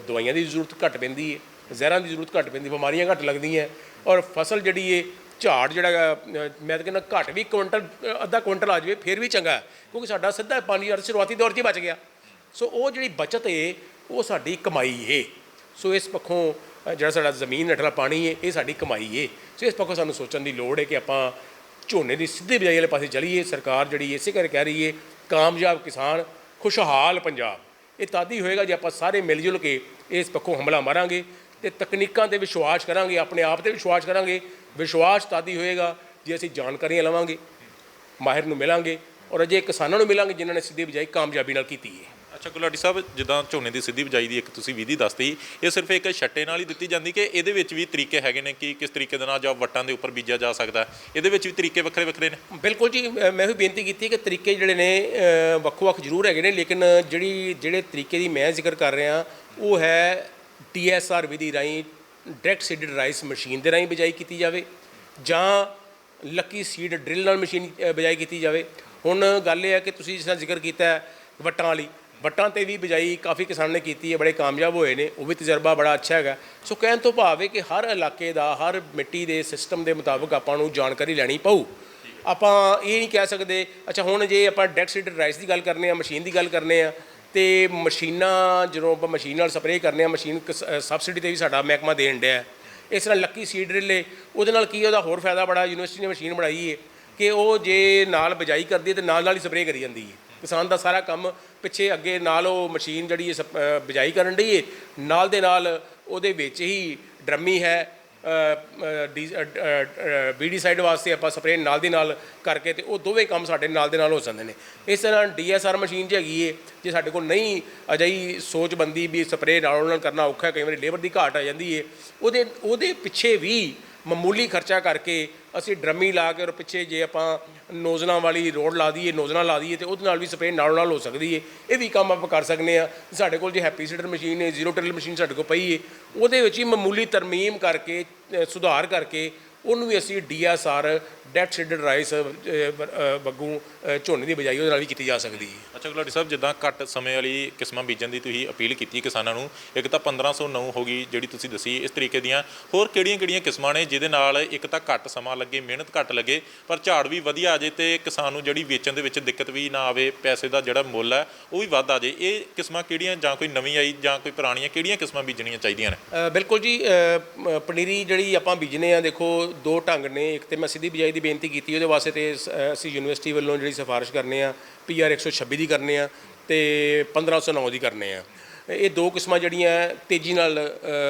ਦਵਾਈਆਂ ਦੀ ਜ਼ਰੂਰਤ ਘੱਟ ਪੈਂਦੀ ਹੈ, ਜ਼ਹਿਰਾਂ ਦੀ ਜ਼ਰੂਰਤ ਘੱਟ ਪੈਂਦੀ, ਬਿਮਾਰੀਆਂ ਘੱਟ ਲੱਗਦੀਆਂ। ਔਰ ਫਸਲ ਜਿਹੜੀ ਹੈ ਝਾੜ ਜਿਹੜਾ ਮੈਂ ਤਾਂ ਕਹਿੰਦਾ ਘੱਟ ਵੀ ਕੁਇੰਟਲ ਅੱਧਾ ਕੁਇੰਟਲ ਆ ਜਾਵੇ ਫਿਰ ਵੀ ਚੰਗਾ, ਕਿਉਂਕਿ ਸਾਡਾ ਸਿੱਧਾ ਪਾਣੀ ਸ਼ੁਰੂਆਤੀ ਦੌਰ 'ਚ ਹੀ ਬਚ ਗਿਆ। ਸੋ ਉਹ ਜਿਹੜੀ ਬਚਤ ਹੈ ਉਹ ਸਾਡੀ ਕਮਾਈ ਹੈ। ਸੋ ਇਸ ਪੱਖੋਂ ਜਿਹੜਾ ਸਾਡਾ ਜ਼ਮੀਨ ਹੇਠਲਾ ਪਾਣੀ ਹੈ ਇਹ ਸਾਡੀ ਕਮਾਈ ਹੈ। ਸੋ ਇਸ ਪੱਖੋਂ ਸਾਨੂੰ ਸੋਚਣ ਦੀ ਲੋੜ ਹੈ ਕਿ ਆਪਾਂ ਝੋਨੇ ਦੀ ਸਿੱਧੀ ਬਿਜਾਈ ਵਾਲੇ ਪਾਸੇ ਚੱਲੀਏ। ਸਰਕਾਰ ਜਿਹੜੀ ਇਸੇ ਕਰਕੇ ਕਹਿ ਰਹੀ ਹੈ ਕਾਮਯਾਬ ਕਿਸਾਨ ਖੁਸ਼ਹਾਲ ਪੰਜਾਬ। ਇਹ ਤਦ ਹੀ ਹੋਏਗਾ ਜੇ ਆਪਾਂ ਸਾਰੇ ਮਿਲ ਜੁਲ ਕੇ ਇਸ ਪੱਖੋਂ ਹਮਲਾ ਮਾਰਾਂਗੇ ਤੇ ਤਕਨੀਕਾਂ 'ਤੇ ਵਿਸ਼ਵਾਸ ਕਰਾਂਗੇ, ਆਪਣੇ ਆਪ 'ਤੇ ਵਿਸ਼ਵਾਸ ਕਰਾਂਗੇ। ਵਿਸ਼ਵਾਸ ਤਦ ਹੀ ਹੋਏਗਾ ਜੇ ਅਸੀਂ ਜਾਣਕਾਰੀਆਂ ਲਵਾਂਗੇ, ਮਾਹਿਰ ਨੂੰ ਮਿਲਾਂਗੇ ਔਰ ਅਜੇ ਕਿਸਾਨਾਂ ਨੂੰ ਮਿਲਾਂਗੇ ਜਿਨ੍ਹਾਂ ਨੇ ਸਿੱਧੀ ਬਿਜਾਈ ਕਾਮਯਾਬੀ ਨਾਲ ਕੀਤੀ ਹੈ। ਅੱਛਾ ਗੁਲਾਟੀ ਸਾਹਿਬ, ਜਿੱਦਾਂ ਝੋਨੇ ਦੀ ਸਿੱਧੀ ਬਿਜਾਈ ਦੀ ਇੱਕ ਤੁਸੀਂ ਵਿਧੀ ਦੱਸਤੀ, ਇਹ ਸਿਰਫ ਇੱਕ ਛੱਟੇ ਨਾਲ ਹੀ ਦਿੱਤੀ ਜਾਂਦੀ ਕਿ ਇਹਦੇ ਵਿੱਚ ਵੀ ਤਰੀਕੇ ਹੈਗੇ ਨੇ ਕਿ ਕਿਸ ਤਰੀਕੇ ਦੇ ਨਾਲ ਜਾਂ ਵੱਟਾਂ ਦੇ ਉੱਪਰ ਬੀਜਿਆ ਜਾ ਸਕਦਾ, ਇਹਦੇ ਵਿੱਚ ਵੀ ਤਰੀਕੇ ਵੱਖਰੇ ਵੱਖਰੇ ਨੇ? ਬਿਲਕੁਲ ਜੀ, ਮੈਂ ਵੀ ਬੇਨਤੀ ਕੀਤੀ ਕਿ ਤਰੀਕੇ ਜਿਹੜੇ ਨੇ ਵੱਖੋ-ਵੱਖ ਜ਼ਰੂਰ ਹੈਗੇ ਨੇ, ਲੇਕਿਨ ਜਿਹੜੇ ਤਰੀਕੇ ਦੀ ਮੈਂ ਜ਼ਿਕਰ ਕਰ ਰਿਹਾ ਉਹ ਹੈ DSR ਵਿਧੀ ਰਾਹੀਂ, ਡਾਇਰੈਕਟ ਸੀਡਡ ਰਾਈਸ ਮਸ਼ੀਨ ਦੇ ਰਾਹੀਂ ਬਿਜਾਈ ਕੀਤੀ ਜਾਵੇ ਜਾਂ ਲੱਕੀ ਸੀਡ ਡਰਿਲ ਨਾਲ ਮਸ਼ੀਨ ਬਿਜਾਈ ਕੀਤੀ ਜਾਵੇ। ਹੁਣ ਗੱਲ ਇਹ ਹੈ ਕਿ ਤੁਸੀਂ ਜਿਸ ਤਰ੍ਹਾਂ ਜ਼ਿਕਰ ਕੀਤਾ ਵੱਟਾਂ ਵਾਲੀ, ਵੱਟਾਂ 'ਤੇ ਵੀ ਬਿਜਾਈ ਕਾਫੀ ਕਿਸਾਨਾਂ ਨੇ ਕੀਤੀ ਹੈ, ਬੜੇ ਕਾਮਯਾਬ ਹੋਏ ਨੇ, ਉਹ ਵੀ ਤਜਰਬਾ ਬੜਾ ਅੱਛਾ ਹੈਗਾ। ਸੋ ਕਹਿਣ ਤੋਂ ਭਾਵ ਹੈ ਕਿ ਹਰ ਇਲਾਕੇ ਦਾ, ਹਰ ਮਿੱਟੀ ਦੇ ਸਿਸਟਮ ਦੇ ਮੁਤਾਬਕ ਆਪਾਂ ਨੂੰ ਜਾਣਕਾਰੀ ਲੈਣੀ ਪਊ। ਆਪਾਂ ਇਹ ਨਹੀਂ ਕਹਿ ਸਕਦੇ ਅੱਛਾ ਹੁਣ ਜੇ ਆਪਾਂ ਡਾਇਰੈਕਟ ਸੀਡਡ ਰਾਈਸ ਦੀ ਗੱਲ ਕਰਨੇ ਆ, ਮਸ਼ੀਨ ਦੀ ਗੱਲ ਕਰਨੇ ਆ, ਤੇ ਮਸ਼ੀਨਾਂ ਜਦੋਂ ਆਪਾਂ ਮਸ਼ੀਨ ਨਾਲ ਸਪਰੇਅ ਕਰਨੇ ਆ, ਮਸ਼ੀਨ ਸਬਸਿਡੀ 'ਤੇ ਵੀ ਸਾਡਾ ਮਹਿਕਮਾ ਦੇਣ ਡਿਆ। ਇਸ ਤਰ੍ਹਾਂ ਲੱਕੀ ਸੀਡ ਡਰਿਲ ਹੈ, ਉਹਦੇ ਨਾਲ ਕੀ ਉਹਦਾ ਹੋਰ ਫਾਇਦਾ ਬੜਾ, ਯੂਨੀਵਰਸਿਟੀ ਨੇ ਮਸ਼ੀਨ ਬਣਾਈ ਹੈ ਕਿ ਉਹ ਜੇ ਨਾਲ ਬਿਜਾਈ ਕਰਦੀ ਹੈ ਤੇ ਨਾਲ ਹੀ ਸਪਰੇਅ ਕਰੀ ਜਾਂਦੀ ਹੈ। ਕਿਸਾਨ ਦਾ ਸਾਰਾ ਕੰਮ ਪਿੱਛੇ ਅੱਗੇ ਨਾਲ ਉਹ ਮਸ਼ੀਨ ਜਿਹੜੀ ਬਿਜਾਈ ਕਰਨ ਡਈ ਹੈ, ਨਾਲ ਦੇ ਨਾਲ ਉਹਦੇ ਵਿੱਚ ਹੀ ਡਰਮੀ ਹੈ ਵੀਡੀਸਾਈਡ ਵਾਸਤੇ ਆਪਾਂ ਸਪਰੇਅ ਨਾਲ ਦੀ ਨਾਲ ਕਰਕੇ ਤੇ ਉਹ ਦੋਵੇਂ ਕੰਮ ਸਾਡੇ ਨਾਲ ਦੇ ਨਾਲ ਹੋ ਜਾਂਦੇ ਨੇ। ਇਸ ਤਰ੍ਹਾਂ DSR ਮਸ਼ੀਨ 'ਚ ਹੈਗੀ ਹੈ, ਜੇ ਸਾਡੇ ਕੋਲ ਨਹੀਂ ਅਜਿਹੀ ਸੋਚਬੰਦੀ ਵੀ ਸਪਰੇਅ ਨਾਲ ਕਰਨਾ ਔਖਾ, ਕਈ ਵਾਰੀ ਲੇਬਰ ਦੀ ਘਾਟ ਆ ਜਾਂਦੀ ਹੈ, ਉਹਦੇ ਪਿੱਛੇ ਵੀ ਮਾਮੂਲੀ ਖਰਚਾ ਕਰਕੇ ਅਸੀਂ ਡਰਮੀ ਲਾ ਕੇ ਔਰ ਪਿੱਛੇ ਜੇ ਆਪਾਂ ਨੋਜ਼ਲਾਂ ਵਾਲੀ ਰੋਡ ਲਾ ਦਈਏ, ਨੋਜ਼ਲਾਂ ਲਾ ਦਈਏ ਤੇ ਉਹਦੇ ਨਾਲ ਵੀ ਸਪਰੇਅ ਨਾਲ ਹੋ ਸਕਦੀ ਹੈ। ਇਹ ਵੀ ਕੰਮ ਆਪਾਂ ਕਰ ਸਕਦੇ ਹਾਂ। ਸਾਡੇ ਕੋਲ ਜੇ ਹੈਪੀ ਸੀਡਰ ਮਸ਼ੀਨ ਹੈ, ਜ਼ੀਰੋ ਟਿਲ ਮਸ਼ੀਨ ਸਾਡੇ ਕੋਲ ਪਈ ਹੈ, ਉਹਦੇ ਵਿੱਚ ਹੀ ਮਾਮੂਲੀ ਤਰਮੀਮ ਕਰਕੇ, ਸੁਧਾਰ ਕਰਕੇ ਉਹਨੂੰ ਵੀ ਅਸੀਂ DSR ਡਾਇਰੈਕਟ ਸੀਡਡ ਰਾਈਸ ਵੱਗੂ ਝੋਨੇ ਦੀ ਬਿਜਾਈ ਉਹਦੇ ਨਾਲ ਵੀ ਕੀਤੀ ਜਾ ਸਕਦੀ ਹੈ। ਅੱਛਾ ਗੁਲਾਟੀ ਸਾਹਿਬ, ਜਿੱਦਾਂ ਘੱਟ ਸਮੇਂ ਵਾਲੀ ਕਿਸਮਾਂ ਬੀਜਣ ਦੀ ਤੁਸੀਂ ਅਪੀਲ ਕੀਤੀ ਕਿਸਾਨਾਂ ਨੂੰ, ਇੱਕ ਤਾਂ 1509 ਹੋ ਗਈ ਜਿਹੜੀ ਤੁਸੀਂ ਦੱਸੀ, ਇਸ ਤਰੀਕੇ ਦੀਆਂ ਹੋਰ ਕਿਹੜੀਆਂ ਕਿਸਮਾਂ ਨੇ ਜਿਹਦੇ ਨਾਲ ਇੱਕ ਤਾਂ ਘੱਟ ਸਮਾਂ ਲੱਗੇ, ਮਿਹਨਤ ਘੱਟ ਲੱਗੇ, ਪਰ ਝਾੜ ਵੀ ਵਧੀਆ ਆ ਜੇ ਤੇ ਕਿਸਾਨ ਨੂੰ ਜਿਹੜੀ ਵੇਚਣ ਦੇ ਵਿੱਚ ਦਿੱਕਤ ਵੀ ਨਾ ਆਵੇ, ਪੈਸੇ ਦਾ ਜਿਹੜਾ ਮੁੱਲ ਹੈ ਉਹ ਵੀ ਵੱਧ ਆ ਜੇ? ਇਹ ਕਿਸਮਾਂ ਕਿਹੜੀਆਂ, ਜਾਂ ਕੋਈ ਨਵੀਂ ਆਈ ਜਾਂ ਕੋਈ ਪੁਰਾਣੀਆਂ, ਕਿਹੜੀਆਂ ਕਿਸਮਾਂ ਬੀਜਣੀਆਂ ਚਾਹੀਦੀਆਂ ਨੇ? ਬਿਲਕੁਲ ਜੀ, ਪਨੀਰੀ ਜਿਹੜੀ ਆਪਾਂ ਬੀਜਨੇ ਆ, ਦੇਖੋ ਦੋ ਢੰਗ ਨੇ। ਇੱਕ ਤੇ ਮੈਂ ਸਿੱਧੀ ਬਿਜਾਈ ਦੀ ਬੇਨਤੀ ਕੀਤੀ, ਉਹਦੇ ਵਾਸਤੇ ਤੇ ਅਸੀਂ ਯੂਨੀਵਰਸਿਟੀ ਵੱਲੋਂ ਜਿਹੜੀ ਸਿਫਾਰਿਸ਼ ਕਰਨੇ ਆ PR 126 ਦੀ ਕਰਨੇ ਆ ਤੇ 1509 ਦੀ ਕਰਨੇ ਆ। ਇਹ ਦੋ ਕਿਸਮਾਂ ਜਿਹੜੀਆਂ ਤੇਜ਼ੀ ਨਾਲ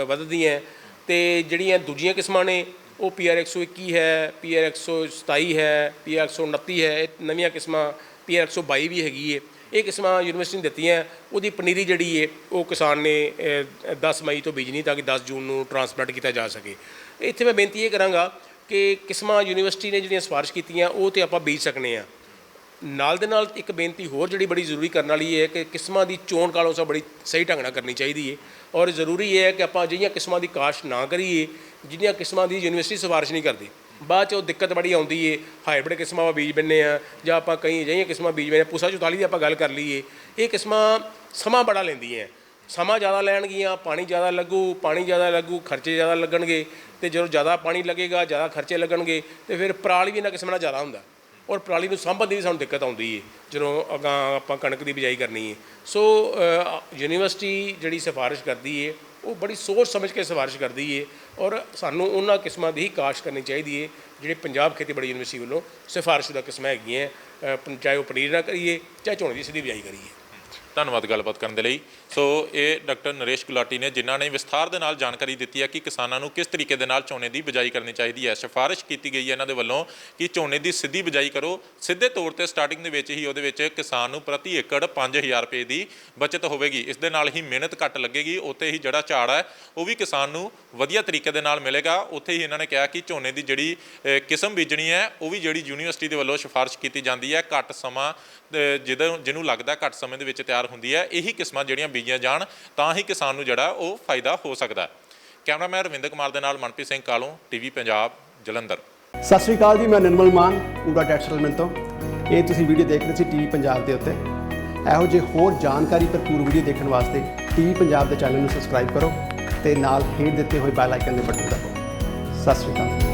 ਵੱਧਦੀਆਂ, ਤੇ ਜਿਹੜੀਆਂ ਦੂਜੀਆਂ ਕਿਸਮਾਂ ਨੇ ਉਹ PR 121 ਹੈ, PR 127 ਹੈ, PR 129 ਹੈ। ਇਹ ਨਵੀਆਂ ਕਿਸਮਾਂ PR 122 ਵੀ ਹੈਗੀ ਹੈ। ਇਹ ਕਿਸਮਾਂ ਯੂਨੀਵਰਸਿਟੀ ਨੇ ਦਿੱਤੀਆਂ। ਉਹਦੀ ਪਨੀਰੀ ਜਿਹੜੀ ਹੈ ਉਹ ਕਿਸਾਨ ਨੇ 10 ਮਈ ਤੋਂ ਬੀਜਣੀ ਤਾਂ ਕਿ 10 ਜੂਨ ਨੂੰ ਟਰਾਂਸਪਲਾਂਟ ਕੀਤਾ ਜਾ ਸਕੇ। ਇੱਥੇ ਮੈਂ ਬੇਨਤੀ ਇਹ ਕਰਾਂਗਾ ਕਿ ਕਿਸਮਾਂ ਯੂਨੀਵਰਸਿਟੀ ਨੇ ਜਿਹੜੀਆਂ ਸਿਫਾਰਿਸ਼ ਕੀਤੀਆਂ ਉਹ ਤੇ ਆਪਾਂ ਬੀਜ ਸਕਨੇ ਆ। ਨਾਲ ਦੇ ਨਾਲ ਇੱਕ ਬੇਨਤੀ ਹੋਰ ਜਿਹੜੀ ਬੜੀ ਜ਼ਰੂਰੀ ਕਰਨ ਵਾਲੀ ਹੈ ਕਿ ਕਿਸਮਾਂ ਦੀ ਚੋਣ ਕਾਲੋਂ ਬੜੀ ਸਹੀ ਢੰਗ ਨਾਲ ਕਰਨੀ ਚਾਹੀਦੀ ਹੈ। ਔਰ ਜ਼ਰੂਰੀ ਹੈ ਕਿ ਆਪਾਂ ਅਜਿਹੀਆਂ ਕਿਸਮਾਂ ਦੀ ਕਾਸ਼ਤ ਨਾ ਕਰੀਏ ਜਿਹੜੀਆਂ ਕਿਸਮਾਂ ਦੀ ਯੂਨੀਵਰਸਿਟੀ ਸਿਫਾਰਿਸ਼ ਨਹੀਂ ਕਰਦੀ। ਬਾਅਦ 'ਚ ਉਹ ਦਿੱਕਤ ਬੜੀ ਆਉਂਦੀ ਹੈ। ਹਾਈਬ੍ਰਿਡ ਕਿਸਮਾਂ ਆਪਾਂ ਬੀਜ ਬੰਨੇ ਆ, ਜਾਂ ਆਪਾਂ ਕਈ ਅਜਿਹੀਆਂ ਕਿਸਮਾਂ ਬੀਜ ਬੰਨੇ, ਪੂਸਾ 44 ਦੀ ਆਪਾਂ ਗੱਲ ਕਰ ਲਈਏ, ਇਹ ਕਿਸਮਾਂ ਸਮਾਂ ਬੜਾ ਲੈਂਦੀਆਂ, ਸਮਾਂ ਜ਼ਿਆਦਾ ਲੈਣਗੀਆਂ, ਪਾਣੀ ਜ਼ਿਆਦਾ ਲੱਗੂ, ਖਰਚੇ ਜ਼ਿਆਦਾ ਲੱਗਣਗੇ। ਤੇ ਜਦੋਂ ਜ਼ਿਆਦਾ ਪਾਣੀ ਲੱਗੇਗਾ, ਜ਼ਿਆਦਾ ਖਰਚੇ ਲੱਗਣਗੇ, ਤੇ ਫਿਰ ਪਰਾਲੀ ਵੀ ਇਹਨਾਂ ਕਿਸਮਾਂ ਨਾਲ ਜ਼ਿਆਦਾ ਹੁੰਦਾ, ਔਰ ਪਰਾਲੀ ਨੂੰ ਸਾਂਭਣ ਦੀ ਵੀ ਸਾਨੂੰ ਦਿੱਕਤ ਆਉਂਦੀ ਹੈ ਜਦੋਂ ਅਗਾਂ ਆਪਾਂ ਕਣਕ ਦੀ ਬਿਜਾਈ ਕਰਨੀ ਹੈ। ਸੋ ਯੂਨੀਵਰਸਿਟੀ ਜਿਹੜੀ ਸਿਫਾਰਿਸ਼ ਕਰਦੀ ਹੈ ਉਹ ਬੜੀ ਸੋਚ ਸਮਝ ਕੇ ਸਿਫਾਰਿਸ਼ ਕਰਦੀ ਹੈ, ਔਰ ਸਾਨੂੰ ਉਹਨਾਂ ਕਿਸਮਾਂ ਦੀ ਹੀ ਕਾਸ਼ਤ ਕਰਨੀ ਚਾਹੀਦੀ ਹੈ ਜਿਹੜੇ ਪੰਜਾਬ ਖੇਤੀਬਾੜੀ ਯੂਨੀਵਰਸਿਟੀ ਵੱਲੋਂ ਸਿਫਾਰਿਸ਼ਸ਼ੁਦਾ ਕਿਸਮਾਂ ਹੈਗੀਆਂ, ਚਾਹੇ ਉਹ ਪਨੀਰ ਨਾਲ ਕਰੀਏ, ਚਾਹੇ ਝੋਨੇ ਦੀ ਸਿੱਧੀ ਬਿਜਾਈ ਕਰੀਏ। ਧੰਨਵਾਦ ਗੱਲਬਾਤ ਕਰਨ ਦੇ ਲਈ। ਸੋ ਇਹ ਡਾਕਟਰ ਨਰੇਸ਼ ਗੁਲਾਟੀ ਨੇ, ਜਿਨ੍ਹਾਂ ਨੇ ਵਿਸਥਾਰ ਦੇ ਨਾਲ ਜਾਣਕਾਰੀ ਦਿੱਤੀ ਹੈ ਕਿ ਕਿਸਾਨਾਂ ਨੂੰ ਕਿਸ ਤਰੀਕੇ ਦੇ ਨਾਲ ਝੋਨੇ ਦੀ ਬਿਜਾਈ ਕਰਨੀ ਚਾਹੀਦੀ ਹੈ। ਸਿਫਾਰਿਸ਼ ਕੀਤੀ ਗਈ ਹੈ ਇਹਨਾਂ ਦੇ ਵੱਲੋਂ ਕਿ ਝੋਨੇ ਦੀ ਸਿੱਧੀ ਬਿਜਾਈ ਕਰੋ। ਸਿੱਧੇ ਤੌਰ ਤੇ ਸਟਾਰਟਿੰਗ ਦੇ ਵਿੱਚ ਹੀ ਉਹਦੇ ਵਿੱਚ ਕਿਸਾਨ ਨੂੰ ਪ੍ਰਤੀ ਏਕੜ 5000 ਰੁਪਏ ਦੀ ਬਚਤ ਹੋਵੇਗੀ। ਇਸ ਦੇ ਨਾਲ ਹੀ ਮਿਹਨਤ ਘੱਟ ਲੱਗੇਗੀ, ਉੱਥੇ ਹੀ ਜਿਹੜਾ ਝਾੜ ਹੈ ਉਹ ਵੀ ਕਿਸਾਨ ਨੂੰ ਵਧੀਆ ਤਰੀਕੇ ਦੇ ਨਾਲ ਮਿਲੇਗਾ। ਉੱਥੇ ਹੀ ਇਹਨਾਂ ਨੇ ਕਿਹਾ ਕਿ ਝੋਨੇ ਦੀ ਜਿਹੜੀ ਕਿਸਮ ਬੀਜਣੀ ਹੈ ਉਹ ਵੀ ਜਿਹੜੀ ਯੂਨੀਵਰਸਿਟੀ ਦੇ ਵੱਲੋਂ ਸਿਫਾਰਿਸ਼ ਕੀਤੀ ਜਾਂਦੀ ਹੈ, ਘੱਟ ਸਮਾਂ ਜਿਹਨੂੰ ਲੱਗਦਾ ਘੱਟ ਸਮੇਂ ਦੇ ਵਿੱਚ ਤਿਆਰ ਹੁੰਦੀ ਹੈ, ਇਹੀ ਕਿਸਮਾਂ ਜਿਹੜੀਆਂ ਬੀਜੀਆਂ ਜਾਣ ਤਾਂ ਹੀ ਕਿਸਾਨ ਨੂੰ ਜਿਹੜਾ ਉਹ ਫਾਇਦਾ ਹੋ ਸਕਦਾ। ਕੈਮਰਾਮੈਨ ਰਵਿੰਦਰ ਕੁਮਾਰ ਦੇ ਨਾਲ ਮਨਪ੍ਰੀਤ ਸਿੰਘ ਕਾਲੋਂ, TV ਪੰਜਾਬ, ਜਲੰਧਰ। ਸਤਿ ਸ਼੍ਰੀ ਅਕਾਲ ਜੀ, ਮੈਂ ਨਿਰਮਲ ਮਾਨ ਪੂਰਾ ਟੈਕਸ ਸੈਟਲਮੈਂਟ ਤੋਂ। ਇਹ ਤੁਸੀਂ ਵੀਡੀਓ ਦੇਖ ਰਹੇ ਸੀ TV ਪੰਜਾਬ ਦੇ ਉੱਤੇ। ਇਹੋ ਜਿਹੇ ਹੋਰ ਜਾਣਕਾਰੀ ਭਰਪੂਰ ਵੀਡੀਓ ਦੇਖਣ ਵਾਸਤੇ TV ਪੰਜਾਬ ਦੇ ਚੈਨਲ ਨੂੰ ਸਬਸਕ੍ਰਾਈਬ ਕਰੋ ਤੇ ਨਾਲ ਹੇਠ ਦਿੱਤੇ ਹੋਏ ਬੈਲ ਆਈਕਨ ਦੇ ਬਟਨ ਦਬਾਓ। ਸਤਿ ਸ਼੍ਰੀ ਅਕਾਲ।